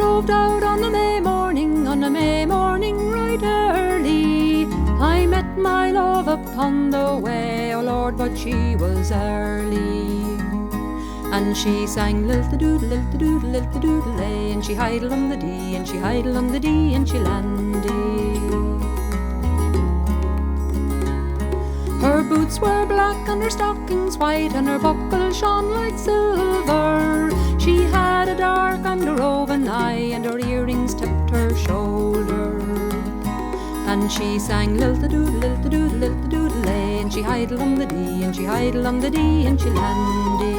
roved out on a May morning right early, I met my love upon the way, oh Lord, but she was early. And she sang lilt-a-doodle, lilt-a-doodle, lilt-a-doodle-lay, and she hidled on the dee, and she hidled on the dee, and she landed. Her boots were black and her stockings white, and her buckle shone like silver. She had a dark and a roving eye, and her earrings tipped her shoulder. And she sang lilt-a-doodle, lilt-a-doodle, lilt-a-doodle-lay, and she hidled on the dee, and she hidled on the dee, and she landed.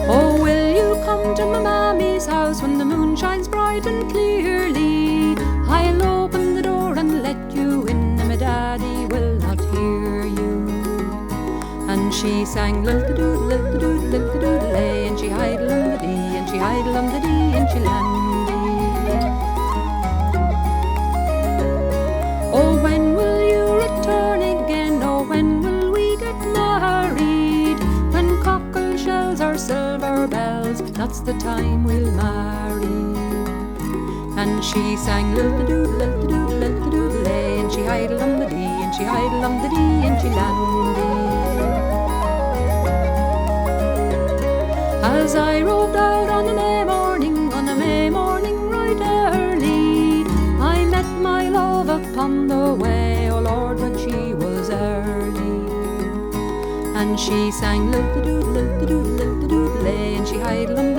Oh, will you come to my mammy's house when the moon shines bright and clearly? I'll open the door and let you in, and my daddy will not hear you. And she sang lilt-a-doodle, lilt-a-doodle, lilt-a-doodle-lay, and she hidled on the dee, and she hidled on the dee, and she landed. Oh, when will you return again? Oh, when will we get married? When cockle shells or silver bells, that's the time we'll marry. And she sang lilt-a-doodle, lilt-a-doodle, lilt-a-doodle-lay, and she hidled on the dee, and she hidled on the dee, and she landed. As I roved out on a May morning right early, I met my love upon the way, oh Lord, but she was early. And she sang lilt-a-doodle, lilt-a-doodle, lilt-a-doodle-lay, and she hidled on